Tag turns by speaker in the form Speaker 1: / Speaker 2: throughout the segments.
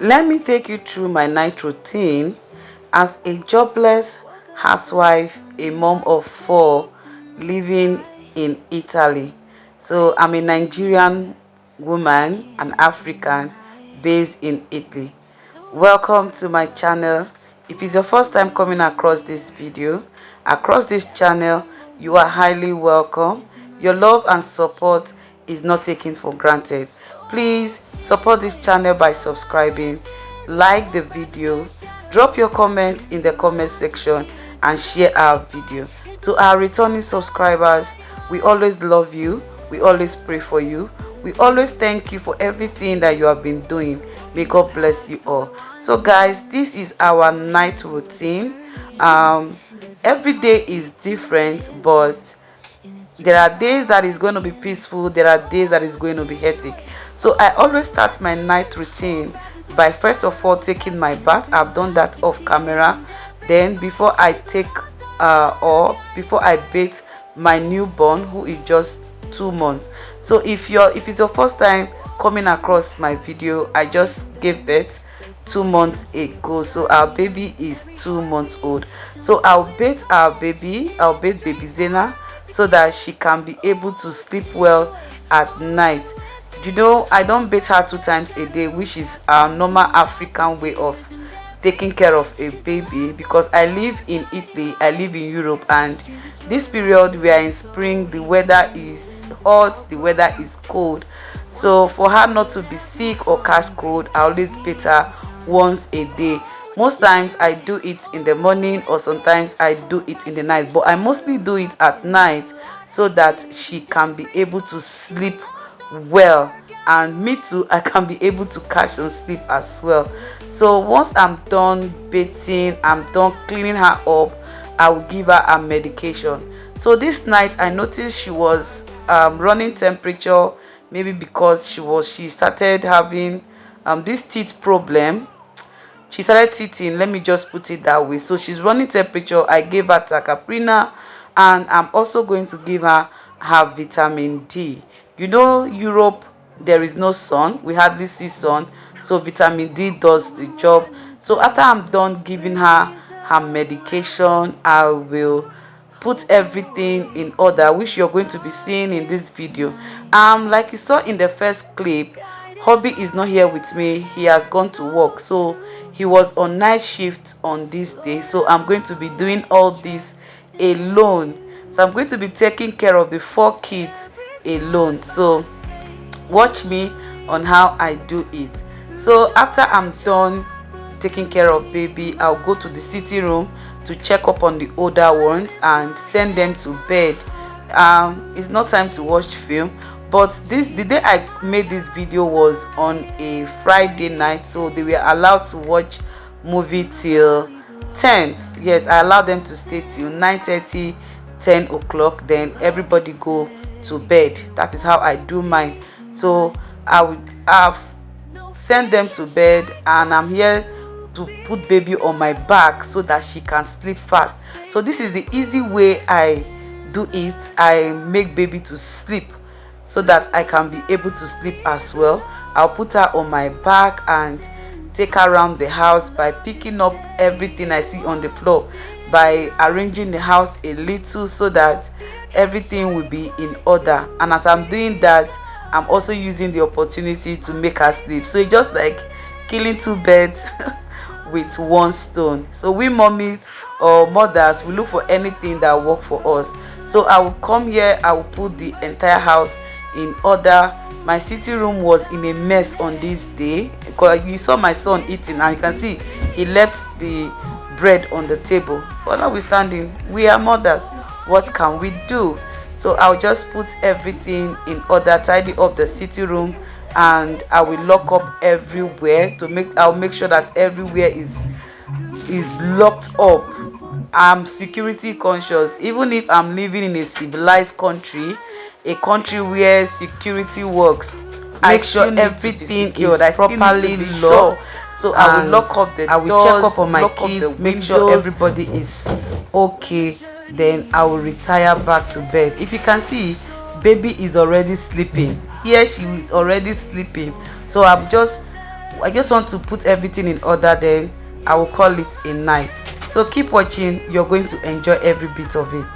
Speaker 1: Let me take you through my night routine as a jobless housewife, a mom of four living in Italy. So I'm a Nigerian woman, an African based in Italy. Welcome to my channel. If it's your first time coming across this video, across this channel, you are highly welcome. Your love and support is not taken for granted. Please support this channel by subscribing, like the video, drop your comments in the comment section and share our video. To our returning subscribers, we always love you, we always pray for you, we always thank you for everything that you have been doing. May God bless you all. So guys, this is our night routine. Every day is different, but there are days that is going to be peaceful, there are days that is going to be hectic. So I always start my night routine by first of all taking my bath. I've done that off camera. Then before I take or before I bathe my newborn, who is just 2 months. So if it's your first time coming across my video, I just gave birth 2 months ago, so our baby is 2 months old. So I'll bathe baby Zena, so that she can be able to sleep well at night. I don't bathe her 2 times a day, which is our normal African way of taking care of a baby, because I live in Italy, I live in Europe, and this period we are in spring, the weather is hot, the weather is cold. So for her not to be sick or catch cold, I always bathe her once a day. Most times I do it in the morning, or sometimes I do it in the night, but I mostly do it at night so that she can be able to sleep well, and me too, I can be able to catch some sleep as well. So once I'm done bathing, I'm done cleaning her up, I will give her a medication. So this night I noticed she was running temperature, maybe because she started having this teeth problem. She started teething, let me just put it that way. So she's running temperature. I gave her tacaprina, and I'm also going to give her vitamin D. Europe, there is no sun, we hardly see sun, so vitamin D does the job. So after I'm done giving her medication, I will put everything in order, which you're going to be seeing in this video. Like you saw in the first clip, hubby is not here with me, he has gone to work, so he was on night shift on this day. So I'm going to be doing all this alone. So I'm going to be taking care of the 4 kids alone. So watch me on how I do it. So after I'm done taking care of baby, I'll go to the sitting room to check up on the older ones and send them to bed. It's not time to watch film, but the day I made this video was on a Friday night, so they were allowed to watch movie till 10. Yes, I allowed them to stay till 9:30, 10 o'clock, then everybody go to bed. That is how I do mine. So I've sent them to bed, and I'm here to put baby on my back so that she can sleep fast. So this is the easy way I do it. I make baby to sleep so that I can be able to sleep as well. I'll put her on my back and take her around the house by picking up everything I see on the floor, by arranging the house a little so that everything will be in order. And as I'm doing that, I'm also using the opportunity to make her sleep. So it's just like killing 2 birds with 1 stone. So we mommies or mothers, we look for anything that work for us. So I will come here, I will put the entire house in order. My sitting room was in a mess on this day, because you saw my son eating, and you can see he left the bread on the table. But notwithstanding, we are mothers, what can we do? So I'll just put everything in order, tidy up the sitting room, and I will lock up everywhere I'll make sure that everywhere is locked up. I'm security conscious. Even if I'm living in a civilized country, a country where security works, make sure everything is properly locked. So I will lock up the doors, I will check up on my kids, make sure everybody is okay. Then I will retire back to bed. If you can see, baby is already sleeping. Here she is already sleeping. So I'm just I just want to put everything in order, then I will call it a night. So keep watching, you're going to enjoy every bit of it.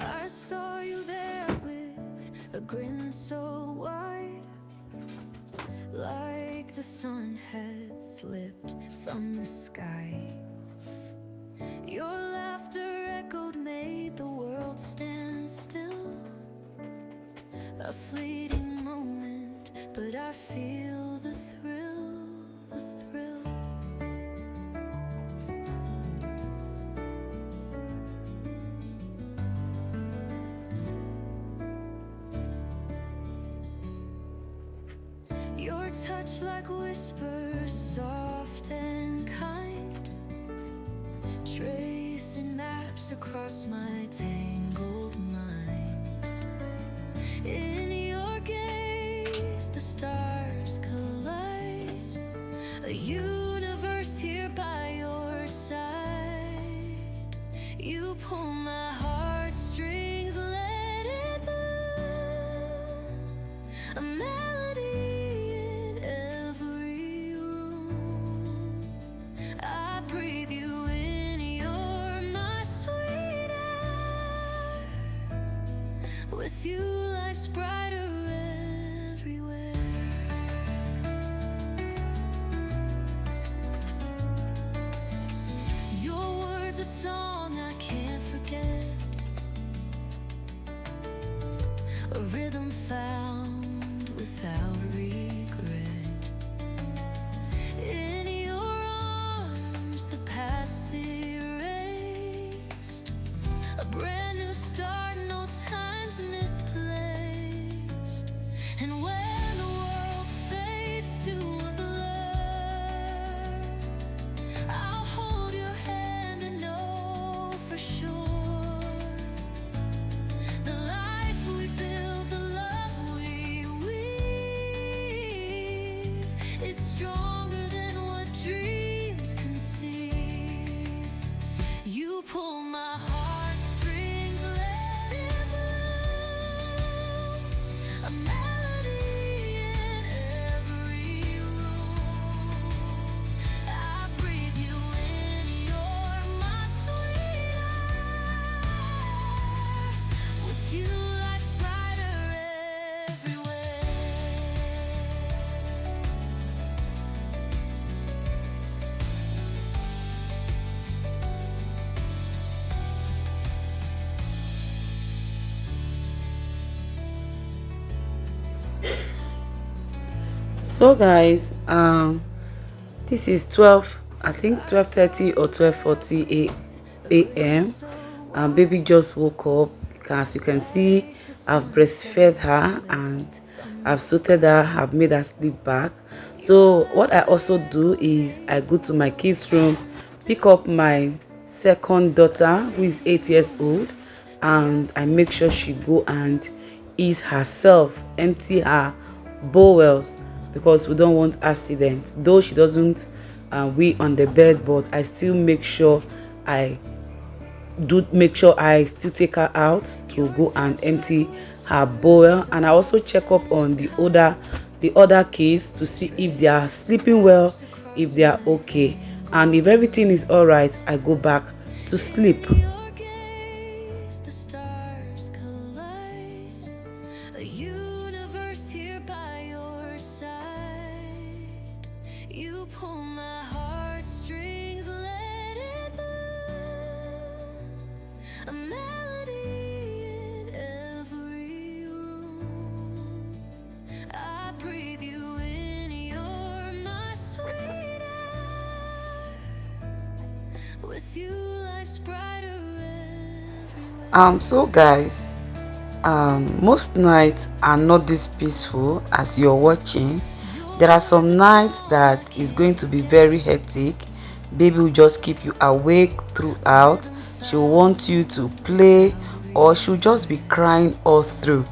Speaker 2: I saw you there with a grin so wide, like the sun had slipped from the sky. Your laughter echoed, made the world stand still. A fleeting moment, but I feel the thrill, the thrill. Your touch like whispers, soft and kind, tracing maps across my tangled mind. In your gaze, the stars collide, a universe here by your side. You pull my heartstrings, let it burn, a melody in every room. I breathe you in, you're my sweet air. With you, life's brighter everywhere. Your words a song I can't forget, a rhythm found without regret. In your arms, the past erased, a brand new start, no time's misplaced. And when the world fades to a blur, I'll hold your hand and know for sure the life we build, the love we weave is stronger than what dreams conceive. You pull my heartstrings, let it move, a melody in every room. I breathe you in, you're my sweet air. With you, life's brighter everywhere.
Speaker 1: So guys, this is 12, I think 12:30 or 12:40 a.m. Baby just woke up. As you can see, I've breastfed her and I've suited her, I've made her sleep back. So what I also do is I go to my kids room, pick up my second daughter who is 8 years old, and I make sure she go and ease herself, empty her bowels, because we don't want accident. Though she doesn't wee on the bed, but I still make sure I still take her out to go and empty her bowel. And I also check up on the other kids to see if they are sleeping well, if they are okay, and if everything is all right, I go back to sleep.
Speaker 2: Your gaze, the stars collide, a universe here by your side. You pull my heartstrings, let it burn, a melody in every room. I breathe you in, you're my sweet air. With you, life's brighter everywhere.
Speaker 1: So guys, most nights are not this peaceful as you're watching. There are some nights that is going to be very hectic. Baby will just keep you awake throughout. She'll want you to play, or she'll just be crying all through.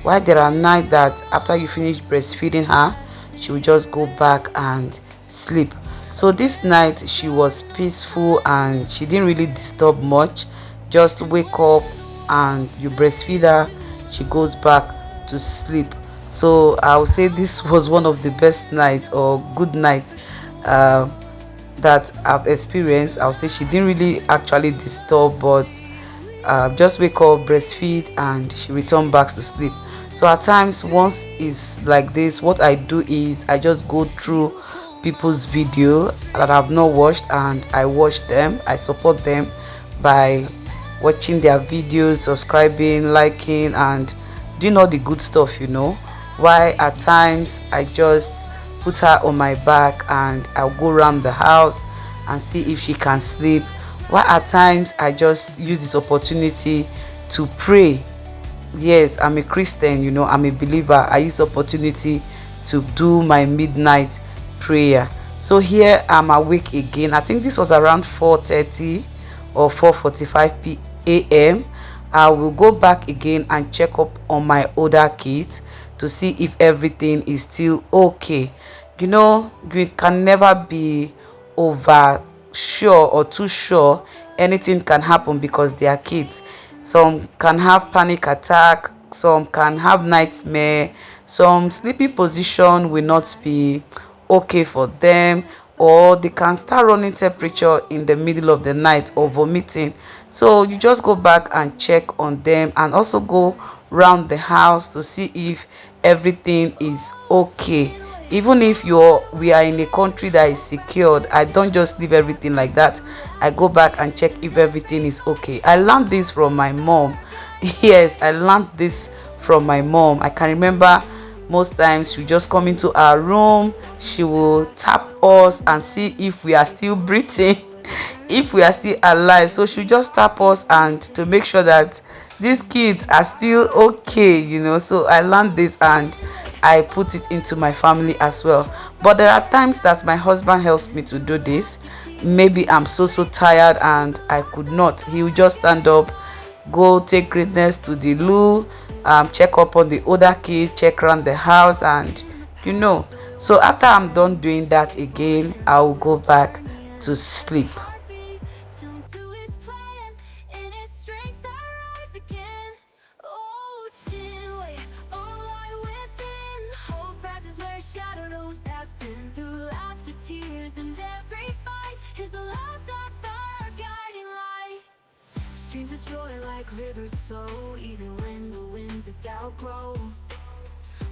Speaker 1: While there are nights that after you finish breastfeeding her, she will just go back and sleep. So this night she was peaceful and she didn't really disturb much. Just wake up and you breastfeed her, she goes back to sleep. So I would say this was one of the best nights or good nights uh, that I've experienced. I'll say she didn't really actually disturb, but just wake up, breastfeed, and she return back to sleep. So at times, once it's like this, what I do is I just go through people's video that I've not watched and I watch them. I support them by watching their videos, subscribing, liking, and doing all the good stuff, Why at times I just put her on my back and I'll go around the house and see if she can sleep. Why at times I just use this opportunity to pray. Yes, I'm a Christian, I'm a believer. I use the opportunity to do my midnight prayer. So here I'm awake again. I think this was around 4:30 or 4:45 p.m. I will go back again and check up on my older kids to see if everything is still okay. You can never be over sure or too sure. Anything can happen because they are kids. Some can have panic attack, some can have nightmare, some sleeping position will not be okay for them, or they can start running temperature in the middle of the night or vomiting. So you just go back and check on them and also go round the house to see if everything is okay. Even if we are in a country that is secured, I don't just leave everything like that. I go back and check if everything is okay. I learned this from my mom. Yes, I learned this from my mom. I can remember most times she just come into our room, she will tap us and see if we are still breathing, if we are still alive. So she just tap us and to make sure that these kids are still okay, So I learned this and I put it into my family as well. But there are times that my husband helps me to do this. Maybe I'm so tired and I could not. He will just stand up, go take greatness to the loo, check up on the older kids, check around the house, and So after I'm done doing that again, I will go back to sleep.
Speaker 2: Streams of joy like rivers flow, even when the winds of doubt grow.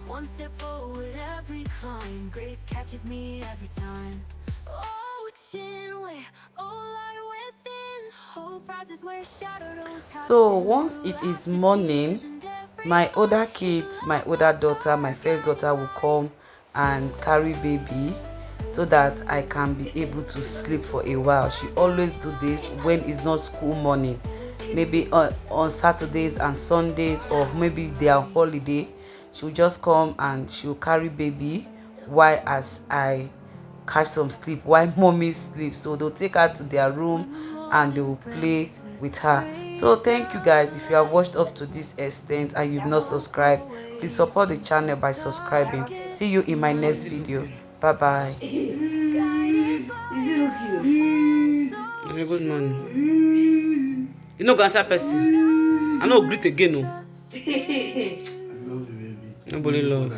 Speaker 2: One step forward, every climb, grace catches me every time. Oh, Chinwe, oh, lie within, hope rises where shadows have
Speaker 1: So
Speaker 2: been.
Speaker 1: once it is morning, my older kids, my older daughter, my first daughter will come and carry baby so that I can be able to sleep for a while. She always do this when it's not school morning, maybe on Saturdays and Sundays, or maybe they are on holiday. She'll just come and she'll carry baby while as I catch some sleep while mommy sleeps. So they'll take her to their room and they will play with her. So thank you guys. If you have watched up to this extent and you've not subscribed, please support the channel by subscribing. See you in my next video. Bye bye. Good morning. You know, answer person. I know greet again. No. Nobody love.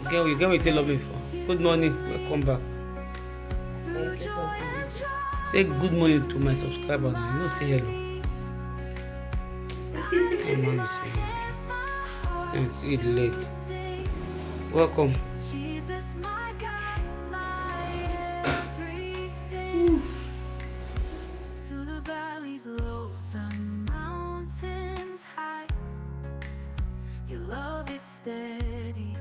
Speaker 1: You get what you love me for. Good morning. Welcome back. Say good morning to my subscribers. You know, say hello. Come on, say see the leg. Welcome.
Speaker 2: Through the valleys low, the mountains high, your love is steady.